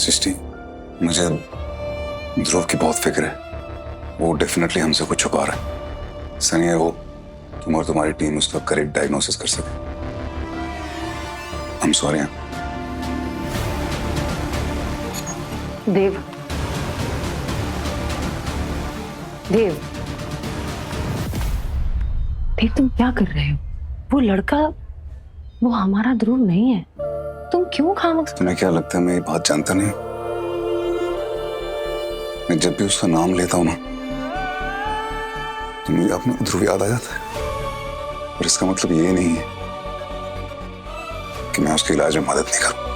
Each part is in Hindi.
सृष्टि, मुझे ध्रुव की बहुत फिक्र है। वो डेफिनेटली हमसे कुछ छुपा रहा है। ऐसा नहीं है वो तुम और तुम्हारी टीम उसका करेक्ट डायग्नोसिस कर सके। I am sorry. देव, देव, देव, तुम क्या कर रहे हो? वो लड़का, वो हमारा ध्रुव नहीं है। तुम क्यों खामोश? तुम्हें क्या लगता है मैं ये बात जानता नहीं? मैं जब भी उसका नाम लेता हूं ना तो मुझे अपना ध्रुव याद आ जाता है। और इसका मतलब ये नहीं है कि मैं उसके इलाज में मदद नहीं करूं।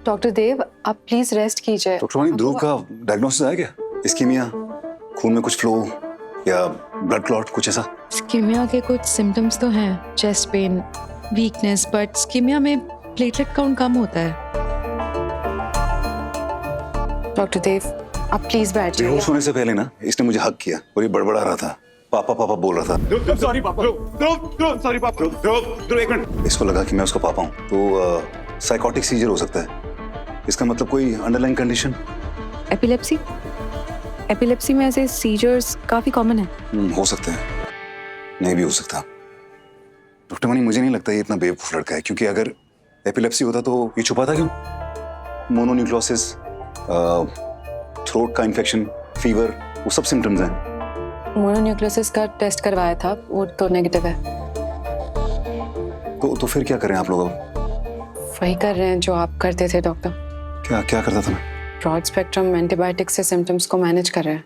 डॉक्टर देव, आप प्लीज रेस्ट कीजिए। डॉक्टर वानी, ध्रुव का डायग्नोसिस आया क्या? इस्कीमिया, खून में कुछ फ्लो या ब्लड क्लॉट, कुछ ऐसा? स्कीमिया के कुछ सिम्टम्स तो हैं, chest pain, weakness, but ischaemia में प्लेटलेट काउंट कम होता है। डॉक्टर देव, आप प्लीज बैठ जाइए। बेहोश होने से पहले ना इसने मुझे हक किया और ये बड़बड़ा रहा था, पापा पापा बोल रहा था। सॉरी पापा, सॉरी पापा, ध्रुव एक मिनट। इसको लगा कि मैं उसका पापा हूँ, तो साइकोटिक सीजर हो सकता है। इसका मतलब कोई अंडरलाइन कंडीशन? एपिलेप्सी? एपिलेप्सी में ऐसे सीजर्स काफी कॉमन है। हो सकता है, नहीं भी हो सकता। डॉक्टर मनी, मुझे नहीं लगता ये इतना बेवकूफ लड़का है, क्योंकि अगर एपिलेप्सी होता तो ये छुपाता क्यों? मोनोन्यूक्लियोसिस, थ्रोट का इन्फेक्शन, फीवर, वो सब सिम्टम्स हैं। मोनोन्यूक्लियोसिस का टेस्ट करवाया था, वो तो नेगेटिव है। तो फिर क्या करें आप लोग अब? वही कर रहे हैं जो आप करते थे डॉक्टर। क्या क्या करता था मैं? ब्रॉड स्पेक्ट्रम एंटीबायोटिक से सिम्टम्स को मैनेज कर रहे हैं।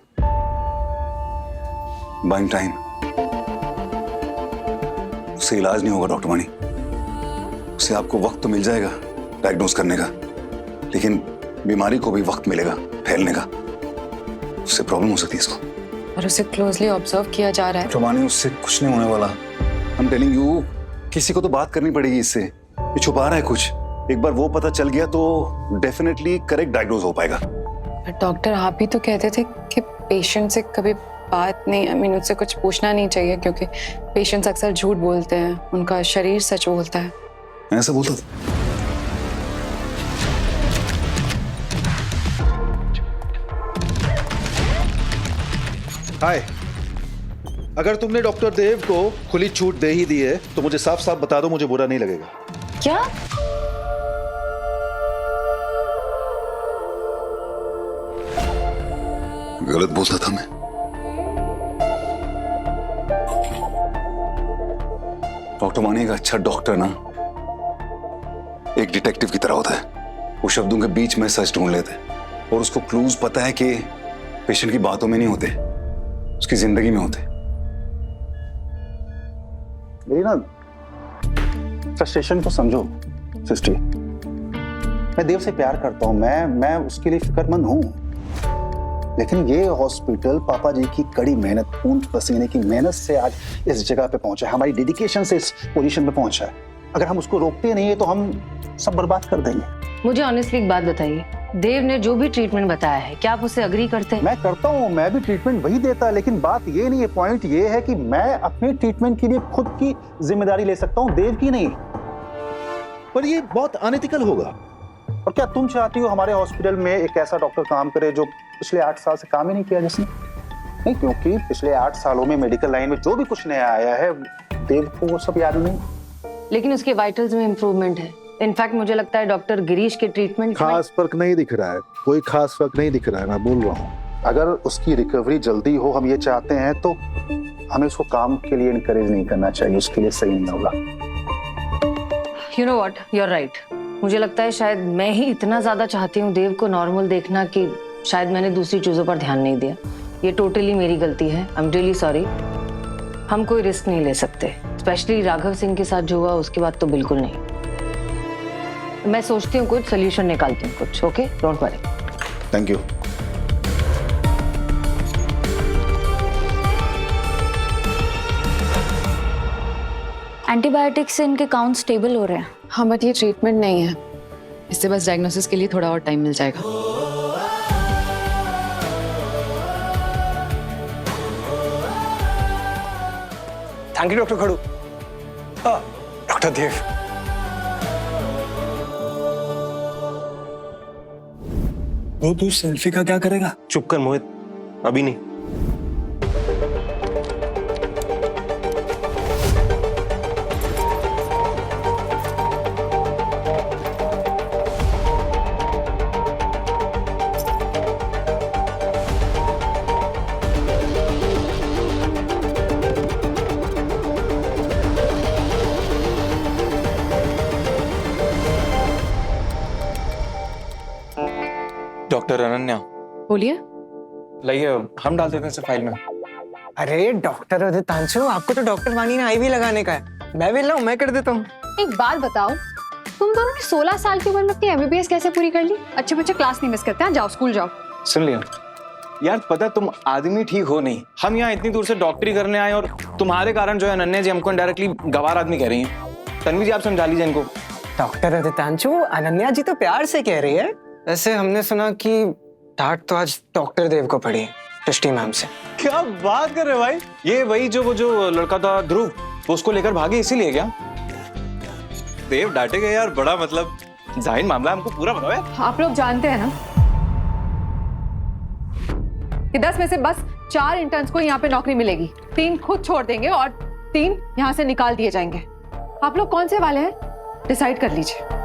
Buying time. उससे इलाज नहीं होगा डॉक्टर मनी। उससे आपको वक्त तो मिल जाएगा डायग्नोस करने का, लेकिन बीमारी को भी वक्त मिलेगा फैलने का। उससे प्रॉब्लम हो सकती है इसको। और उसे क्लोजली ऑब्जर्व किया जा रहा है। डॉक्टर मनी, उससे कुछ नहीं होने वाला। आई एम टेलिंग यू, किसी को तो बात करनी पड़ेगी इससे। ये छुपा रहा है कुछ। एक बार वो पता चल गया तो डेफिनेटली करेक्ट डायग्नोज हो पाएगा। डॉक्टर, आप भी तो कहते थे कि पेशेंट से कभी बात नहीं, आई मीन उससे कुछ पूछना नहीं चाहिए, क्योंकि पेशेंट्स अक्सर झूठ बोलते हैं, उनका शरीर सच बोलता है। मैं ऐसा बोलता था? हाय, अगर तुमने डॉक्टर देव को खुली छूट दे ही दी है तो मुझे साफ साफ बता दो, मुझे बुरा नहीं लगेगा। क्या? गलत बोलता था मैं। डॉक्टर मानी, एक अच्छा डॉक्टर ना एक डिटेक्टिव की तरह होता है। वो शब्दों के बीच में सच ढूंढ लेते हैं और उसको क्लूज पता है कि पेशेंट की बातों में नहीं होते, उसकी जिंदगी में होते। मेरी ना फ्रस्ट्रेशन को समझो सिस्टर। मैं देव से प्यार करता हूं, मैं उसके लिए फिक्रमंद हूं, लेकिन ये हॉस्पिटल पापा जी की कड़ी मेहनत, खून पसीने की मेहनत से आज इस जगह पे पहुंचा है, हमारी डेडिकेशन से इस पोजीशन पे पहुंचा है। अगर हम उसको रोकते नहीं है तो हम सब बर्बाद कर देंगे। मुझे ऑनेस्टली एक बात बताइए, देव ने जो भी ट्रीटमेंट बताया है, क्या आप उससे अग्री करते हैं? मैं करता हूँ, मैं भी ट्रीटमेंट वही देता, लेकिन बात ये नहीं है, पॉइंट ये है कि मैं अपने ट्रीटमेंट के लिए खुद की जिम्मेदारी ले सकता हूँ, देव की नहीं। पर ये बहुत अनएथिकल होगा। और क्या तुम चाहती हो हमारे हॉस्पिटल में एक ऐसा डॉक्टर काम करे जो पिछले 8 साल से काम ही नहीं किया जिसने? नहीं, क्योंकि पिछले 8 सालों में मेडिकल लाइन में जो भी कुछ नया आया है देव को वो सब याद नहीं। लेकिन उसके वाइटल्स में इम्प्रूवमेंट है। इनफैक्ट मुझे लगता है डॉक्टर गिरीश के ट्रीटमेंट खास फर्क नहीं दिख रहा है, कोई खास फर्क नहीं दिख रहा है, मैं बोल रहा हूँ। अगर उसकी रिकवरी जल्दी हो, हम ये चाहते हैं, तो हमें उसको काम के लिए इनकरेज नहीं करना चाहिए, उसके लिए सही नहीं होगा। You know what, you are right. मुझे लगता है शायद मैं ही इतना ज्यादा चाहती हूँ देव को नॉर्मल देखना कि शायद मैंने दूसरी चीजों पर ध्यान नहीं दिया। ये टोटली मेरी गलती है। I am really sorry. हम कोई रिस्क नहीं ले सकते, स्पेशली राघव सिंह के साथ जो हुआ उसके बाद तो बिल्कुल नहीं। मैं सोचती हूँ कुछ सोल्यूशन निकालती हूँ कुछ. Okay, don't worry. Thank you. Antibiotics से इनके काउंट स्टेबल हो रहे हैं. हाँ बट ये ट्रीटमेंट नहीं है, इससे बस डायग्नोसिस के लिए थोड़ा और टाइम मिल जाएगा. Thank you doctor Khadu. Doctor Dev, वो तू सेल्फी का क्या करेगा? चुप कर मोहित, अभी नहीं. डॉक्टर अनन्या, बोलिए. लाइए हम डाल देते हैं इसे फाइल में. अरे डॉक्टर अधितांशु, आपको तो डॉक्टर वानी ने आईवी लगाने का है. मैं भी लाऊं, मैं कर देता हूँ. एक बात बताओ, तुम दोनों ने 16 साल की उम्र में अपनी एमबीबीएस कैसे पूरी कर ली? अच्छे बच्चे क्लास नहीं मिस करते हैं. जाओ स्कूल जाओ. सुन लिया यार, पता है तुम आदमी ठीक हो नहीं. हम यहाँ इतनी दूर से डॉक्टरी करने आए और तुम्हारे कारण जो है अनन्या जी हमको इनडायरेक्टली गवार आदमी कह रही हैं. तन्वी जी आप समझा लीजिए इनको. डॉक्टर अधितांशु, अनन्या जी तो प्यार से कह रही है. वैसे हमने सुना कि डांट तो आज डॉक्टर देव को पड़ी है दृष्टि मैम से. क्या बात कर रहे हो भाई? ये वही वो जो लड़का था ध्रुव, वो उसको लेकर भागे इसीलिए क्या? देव डांटे गए यार, बड़ा मतलब जाहिर मामला, हमको पूरा बताओ यार. आप लोग जानते हैं ना कि 10 में से बस 4 इंटर्न्स को यहाँ पे नौकरी मिलेगी. 3 खुद छोड़ देंगे और 3 यहाँ से निकाल दिए जाएंगे. आप लोग कौन से वाले हैं, डिसाइड कर लीजिए.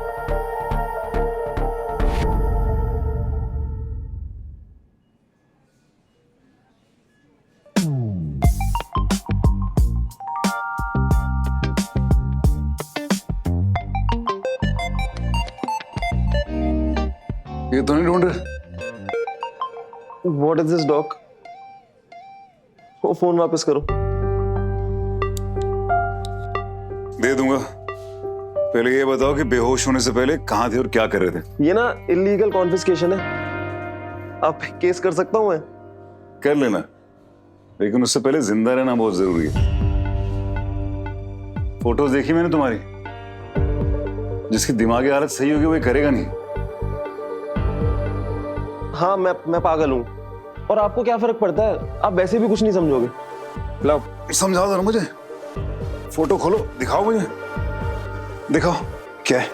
ये तो नहीं ढूंढ रहे. What is this doc? वो फोन वापस करो. दे दूंगा. पहले ये बताओ कि बेहोश होने से पहले कहाँ थे और क्या कर रहे थे? ये ना इलीगल कॉन्फिस्केशन है. आप केस कर सकता हूँ मैं? कर लेना, लेकिन उससे पहले जिंदा रहना बहुत जरूरी है. फोटोज देखी मैंने तुम्हारी. जिसकी दिमागी हालत सही होगी वो ये करेगा नहीं. हाँ मैं पागल हूँ. और आपको क्या फर्क पड़ता है? आप वैसे भी कुछ नहीं समझोगे. लाओ समझाओ जरा मुझे. फोटो खोलो, दिखाओ मुझे. दिखाओ क्या है,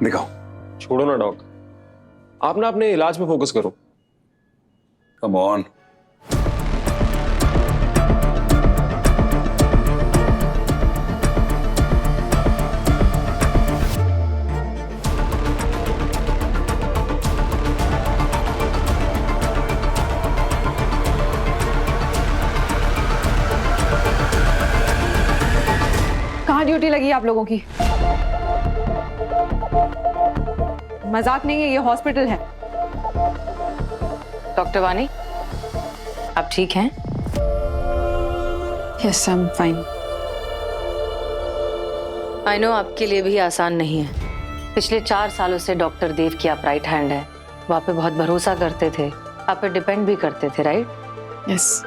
दिखाओ. छोड़ो ना डॉक, आप ना अपने इलाज पे फोकस करो. Come on. कहाँ ड्यूटी लगी है आप लोगों की? मजाक नहीं है, ये हॉस्पिटल है. डॉक्टर वानी, आप ठीक हैं? Yes I am fine. I know आपके लिए भी आसान नहीं है. पिछले 4 सालों से डॉक्टर देव की आप राइट हैंड है. वो आप पे बहुत भरोसा करते थे, आप पे डिपेंड भी करते थे, राइट? यस.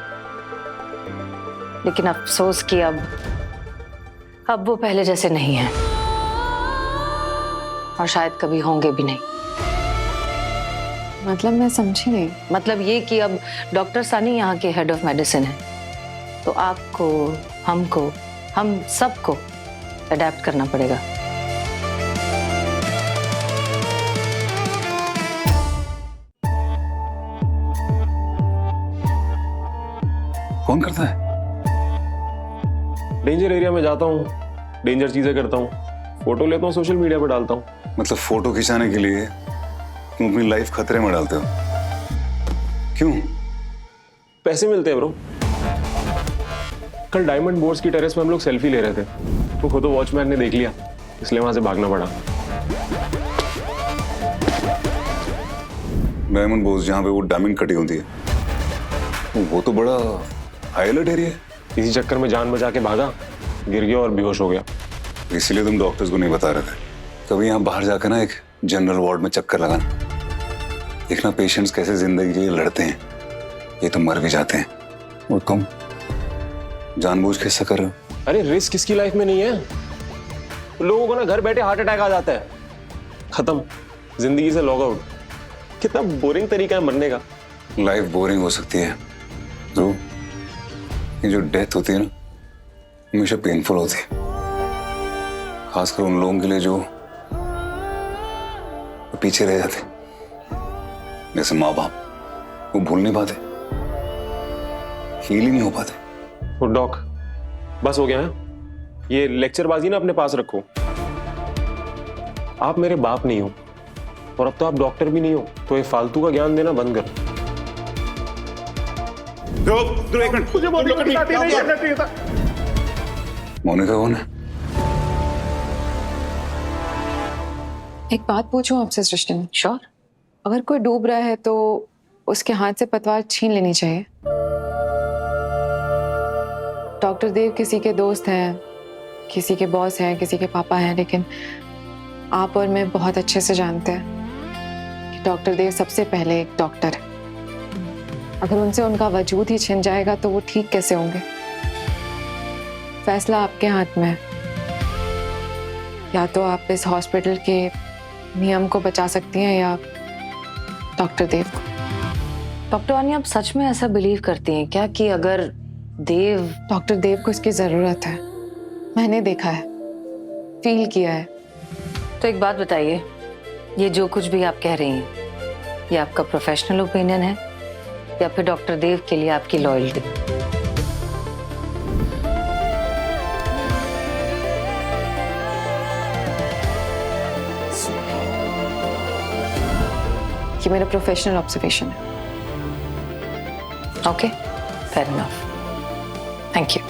लेकिन अफसोस कि अब वो पहले जैसे नहीं है और शायद कभी होंगे भी नहीं. मतलब मैं समझी नहीं. मतलब ये कि अब डॉक्टर सानी यहाँ के हेड ऑफ मेडिसिन है, तो आपको, हमको, हम सबको अडेप्ट करना पड़ेगा. कौन करता है? डेंजर एरिया में जाता हूँ, डेंजर चीजें करता हूँ, फोटो लेता हूँ, सोशल मीडिया पे डालता हूँ. मतलब फोटो खिंचाने के लिए तुम अपनी लाइफ खतरे में डालते हो? क्यों? पैसे मिलते हैं ब्रो. कल डायमंड बोर्ड्स की टेरेस पे हम लोग सेल्फी ले रहे थे, तो खुद वॉचमैन ने देख लिया, इसलिए वहां से भागना पड़ा. डायमंड बोर्ड जहाँ पे वो डायमंड कटी होती है, वो तो बड़ा हाई अलर्ट एरिया है. इसी चक्कर में जान बचा के भागा, गिर गया और बेहोश हो गया. इसीलिए तुम डॉक्टर्स को नहीं बता रहे थे? कभी यहाँ बाहर जाकर ना एक जनरल वार्ड में चक्कर लगाना, देखना पेशेंट्स कैसे जिंदगी के लिए लड़ते हैं, ये तो मर भी जाते हैं और तुम जानबूझ के ऐसा कर रहे हो। अरे रिस्क किसकी लाइफ में नहीं है? लोगों को ना घर बैठे हार्ट अटैक आ जाता है, खत्म, जिंदगी से लॉग आउट। कितना बोरिंग तरीका है मरने का। लाइफ बोरिंग हो सकती है ध्रुव, ये जो डेथ होती है ना हमेशा पेनफुल होती है, खासकर उन लोगों के लिए जो पीछे रह जाते, जैसे माँ बाप। वो भूल नहीं पाते, फील ही नहीं हो पाते। वो डॉक, बस हो गया है ये लेक्चरबाजी ना अपने पास रखो। आप मेरे बाप नहीं हो और अब तो आप डॉक्टर भी नहीं हो, तो ये फालतू का ज्ञान देना बंद करो। ध्रुव एक मिनट, मुझे मोनिका नहीं करना चाहिए था। मोनिका कौन है? एक बात पूछूं आपसे सृष्टि में? श्योर। अगर कोई डूब रहा है तो उसके हाथ से पतवार छीन लेनी चाहिए। डॉक्टर देव किसी के दोस्त हैं, किसी के बॉस हैं, किसी के पापा हैं, लेकिन आप और मैं बहुत अच्छे से जानते हैं कि डॉक्टर देव सबसे पहले एक डॉक्टर है। अगर उनसे उनका वजूद ही छिन जाएगा तो वो ठीक कैसे होंगे? फैसला आपके हाथ में है। या तो आप इस हॉस्पिटल के नियम को बचा सकती हैं या डॉक्टर देव को। डॉक्टर वानी, आप सच में ऐसा बिलीव करती हैं क्या कि अगर देव... डॉक्टर देव को इसकी जरूरत है। मैंने देखा है, फील किया है। तो एक बात बताइए, ये जो कुछ भी आप कह रही हैं, ये आपका प्रोफेशनल ओपिनियन है या फिर डॉक्टर देव के लिए आपकी लॉयल्टी? ये मेरा प्रोफेशनल ऑब्जर्वेशन है। Okay, fair enough, thank you.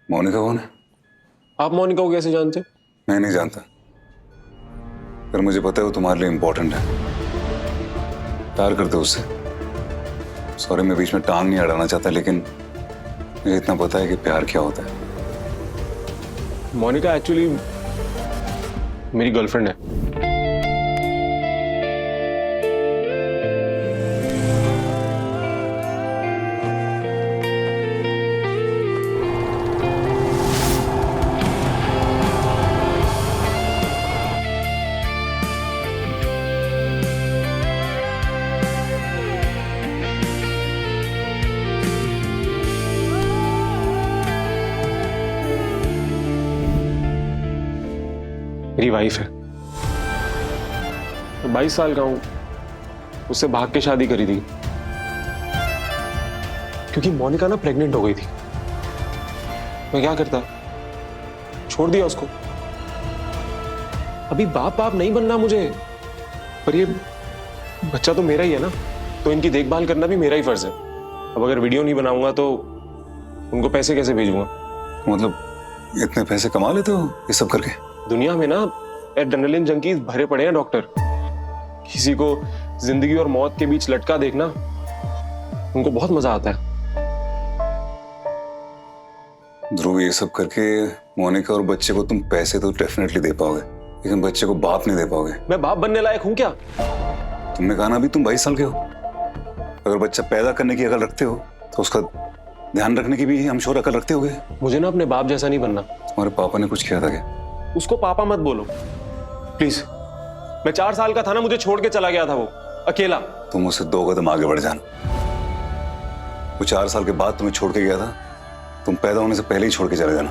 Monica कौन है? आप मोनिका को कैसे जानते? मैं नहीं जानता, पर मुझे पता है वो तुम्हारे लिए इंपॉर्टेंट है, प्यार करते हो उससे। सॉरी, मैं बीच में टांग नहीं अड़ाना चाहता, लेकिन मुझे इतना पता है कि प्यार क्या होता है। मोनिका एक्चुअली मेरी गर्लफ्रेंड है। मेरी वाइफ है, मैं 22 साल का हूं, उससे भाग के शादी करी थी क्योंकि मोनिका ना प्रेग्नेंट हो गई थी। मैं क्या करता, छोड़ दिया उसको। अभी बाप नहीं बनना मुझे, पर ये बच्चा तो मेरा ही है ना, तो इनकी देखभाल करना भी मेरा ही फर्ज है। अब अगर वीडियो नहीं बनाऊंगा तो उनको पैसे कैसे भेजूंगा? मतलब इतने पैसे कमा लेते हो ये सब करके? दुनिया में ना एड्रेनलिन जंकीज भरे पड़े हैं डॉक्टर। किसी को जिंदगी और मौत के बीच लटका देखना उनको बहुत मजा आता है। ध्रुव, ये सब करके मोनिका और बच्चे को तुम पैसे तो डेफिनेटली दे पाओगे, लेकिन बच्चे को बाप नहीं दे पाओगे। मैं बाप बनने लायक हूं क्या? तुमने कहा ना अभी तुम 22 साल के हो। अगर बच्चा पैदा करने की अकल रखते हो तो उसका ध्यान रखने की भी हम श्योर अकल रखते होगे। मुझे ना अपने बाप जैसा नहीं बनना। तुम्हारे पापा ने कुछ किया था क्या? उसको पापा मत बोलो प्लीज। मैं 4 साल का था ना, मुझे छोड़ के चला गया था वो अकेला। तुम उससे 2 कदम आगे बढ़ जाना। वो 4 साल के बाद तुम्हें छोड़ के गया था, तुम पैदा होने से पहले ही छोड़ के चले जाना।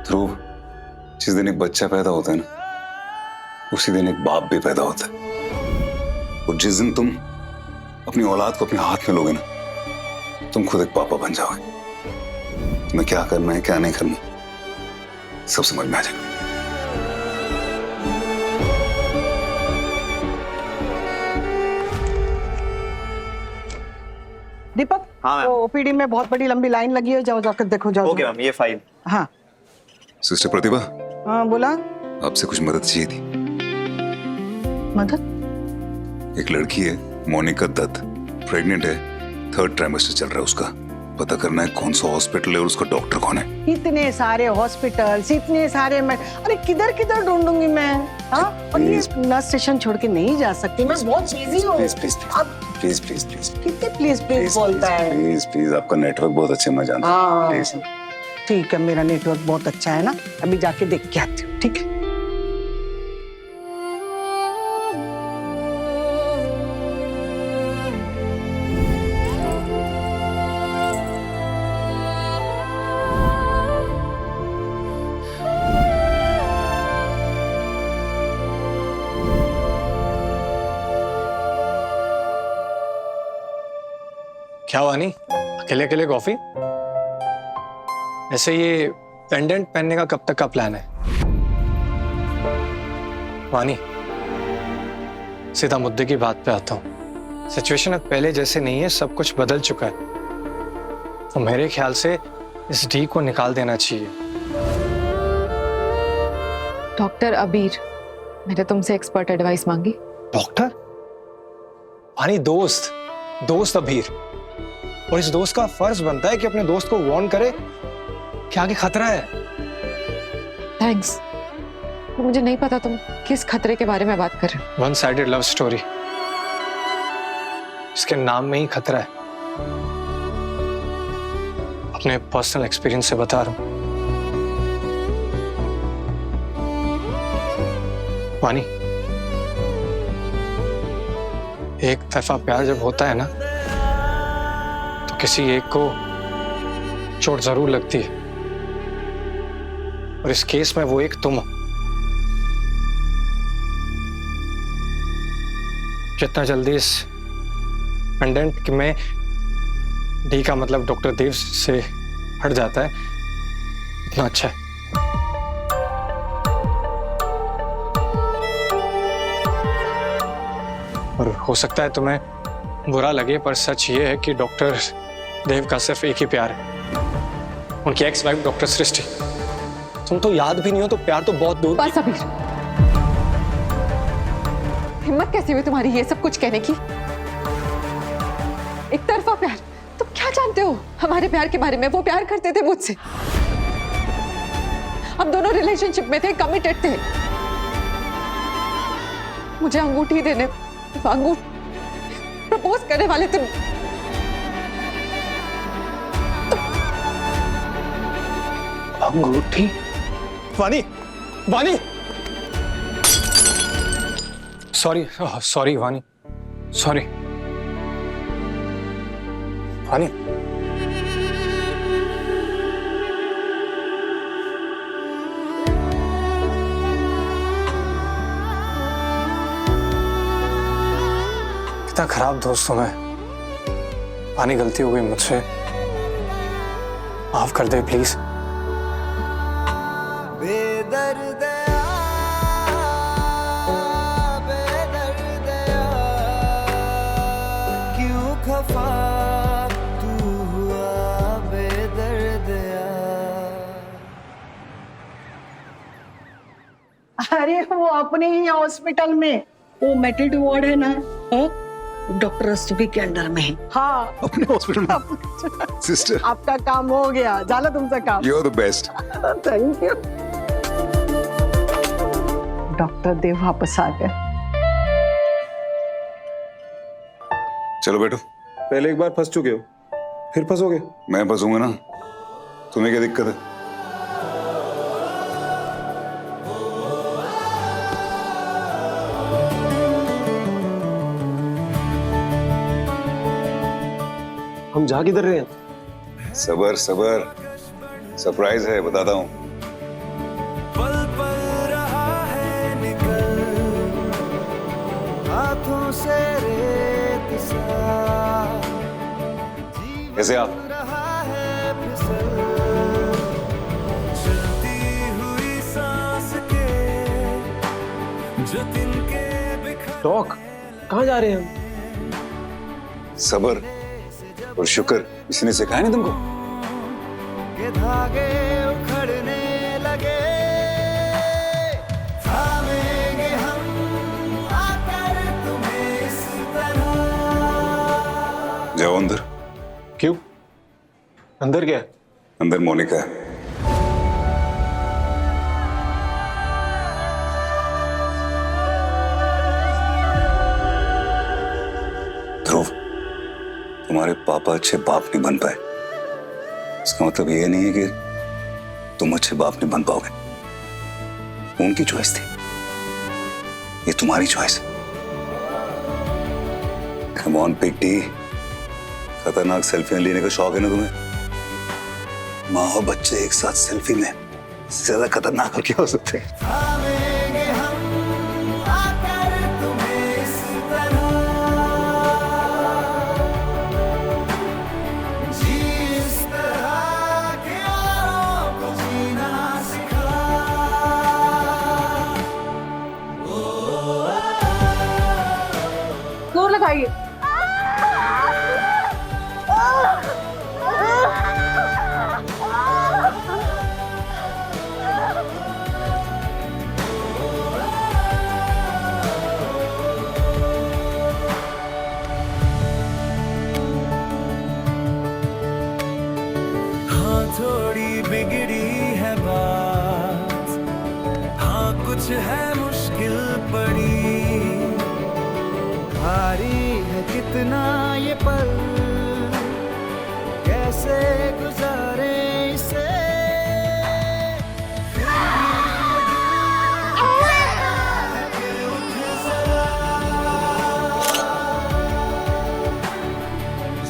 ध्रुव, जिस दिन एक बच्चा पैदा होता है ना, उसी दिन एक बाप भी पैदा होता है। और जिस दिन तुम अपनी औलाद को अपने हाथ में लोगे ना, तुम खुद एक पापा बन जाओगे। तुम्हें क्या करना है क्या नहीं करना सब समझ में आ जाएगा। दीपक, हाँ तो ओपीडी में बहुत बड़ी लंबी लाइन लगी है, जाओ जाकर देखो। जाओ। ओके मैम, ये फाइल। हाँ सिस्टर प्रतिभा, हाँ, बोला। आपसे कुछ मदद चाहिए थी। मदद? एक लड़की है मोनिका दत्त, प्रेग्नेंट है, 3rd ट्राइमेस्टर चल रहा है उसका। पता करना है कौन सा हॉस्पिटल है और उसका डॉक्टर कौन है। इतने सारे हॉस्पिटल्स, इतने सारे अरे किधर किधर ढूंढूंगी मैं? हाँ, और ये नर्स स्टेशन छोड़ के नहीं जा सकती, मैं बहुत बिजी हूँ। प्लीज प्लीज प्लीज कितने प्लीज प्लीज बोलता है? प्लीज प्लीज, आपका नेटवर्क बहुत अच्छा है, मैं जानता हूँ। हाँ प्लीज। ठीक है, मेरा नेटवर्क बहुत अच्छा है ना, अभी जाके देख के आती हूँ, ठीक है? क्या वानी, अकेले अकेले कॉफी? ऐसे ये पेंडेंट पहनने का कब तक का प्लान है? वानी, सीधा मुद्दे की बात पे आता हूँ। सिचुएशन अब पहले जैसे नहीं है, सब कुछ बदल चुका है। तो मेरे ख्याल से इस डी को निकाल देना चाहिए। डॉक्टर अबीर, मैंने तुमसे एक्सपर्ट एडवाइस मांगी। डॉक्टर? वानी, दोस्त अबीर। और इस दोस्त का फर्ज बनता है कि अपने दोस्त को वार्न करे कि आगे खतरा है। थैंक्स, मुझे नहीं पता तुम किस खतरे के बारे में बात कर रहे हो। वन साइडेड लव स्टोरी, इसके नाम में ही खतरा है। अपने पर्सनल एक्सपीरियंस से बता रहा हूं। वानी, एक तरफा प्यार जब होता है ना, तो किसी एक को चोट जरूर लगती है, और इस केस में वो एक तुम हो। जितना जल्दी इस पेंडेंट में डी का मतलब डॉक्टर देव से हट जाता है, इतना अच्छा है। और हो सकता है तुम्हें बुरा लगे, पर सच ये है कि डॉक्टर देव का सिर्फ एक ही प्यार है, उनकी एक्स वाइफ डॉक्टर सृष्टि। तुम तो याद भी नहीं हो तो प्यार तो बहुत दूर। बस अबीर, हिम्मत कैसी हुई तुम्हारी ये सब कुछ कहने की? एक तरफा प्यार, तुम क्या जानते हो हमारे प्यार के बारे में? वो प्यार करते थे मुझसे, हम दोनों रिलेशनशिप में थे, कमिटेड थे। मुझे अंगूठी देने, प्रपोज करने वाले थे। अंगूठी? वानी, वानी, सॉरी वानी, सॉरी वानी। कितना खराब दोस्त हूं मैं। वानी, गलती हो गई मुझसे, माफ कर दे प्लीज। अरे वो अपने ही हॉस्पिटल में, वो मेटर्निटी वार्ड है ना, डॉक्टर रस्तोगी के अंडर में है। हाँ, अपने हॉस्पिटल में। सिस्टर, आपका काम हो गया, झालं तुमचं काम। You are the best. Thank you. Doctor Dev वापस आ गए। चलो बैठो। पहले एक बार फंस चुके हो, फिर फंसोगे। मैं फंसूंगा ना, तुम्हें क्या दिक्कत है? हम जा किधर रहे हैं? सबर सबर, सरप्राइज है, बताता हूँ। कैसे आप? डॉक, कहाँ जा रहे हैं हम? सबर और शुक्र, किसी ने सिखाया नहीं तुमको? के धागे उखड़ने लगे, थामेंगे हम आकर तुम्हें इस तरह। जाओ अंदर। क्यों? अंदर क्या है? अंदर मोनिका है। ध्रुव, तुम्हारे पापा अच्छे बाप नहीं बन पाए, इसका मतलब ये नहीं है कि तुम अच्छे बाप नहीं बन पाओगे। उनकी चॉइस थी, ये तुम्हारी चॉइस है। कम ऑन बिग डी, खतरनाक सेल्फियां लेने का शौक है ना तुम्हें? माँ और बच्चे एक साथ सेल्फी में, इससे ज्यादा खतरनाक क्या हो सकते हैं? थामेंगे हम आकर तुम्हें इस तरह, जी इस तरह के औरों को जीना सिखा। जोर लगाइए। हाँ थोड़ी बिगड़ी है बात, हाँ कुछ है मुश्किल पड़ी, भारी है कितना ये पल, कैसे गुजारे इसे।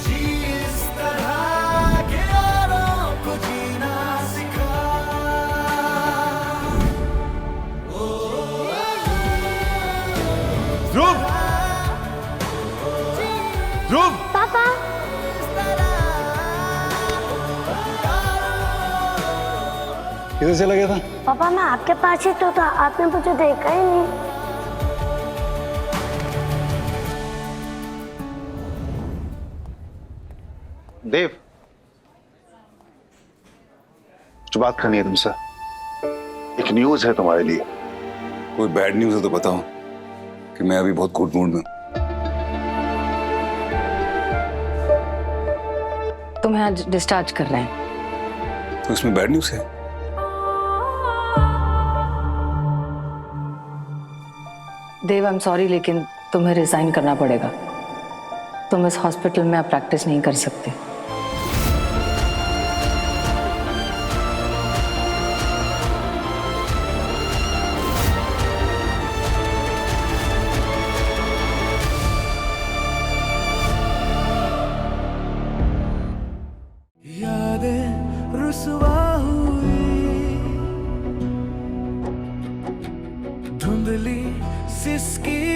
जी इस तरह के औरों को जीना सिखा। ध्रुव! ध्रुव! पापा किधर चला गया था? पापा मैं आपके पास ही तो था, आपने मुझे देखा ही नहीं। देव, कुछ बात करनी है तुमसे। एक न्यूज है तुम्हारे लिए। कोई बैड न्यूज है तो बताओ, कि मैं अभी बहुत गुड मूड में हूं। तुम्हें आज डिस्चार्ज कर रहे हैं। तो इसमें बैड न्यूज है? देव, आई एम सॉरी, लेकिन तुम्हें रिजाइन करना पड़ेगा। तुम इस हॉस्पिटल में अब प्रैक्टिस नहीं कर सकते। यादें रुसवा हुई, धुंधली सिसकी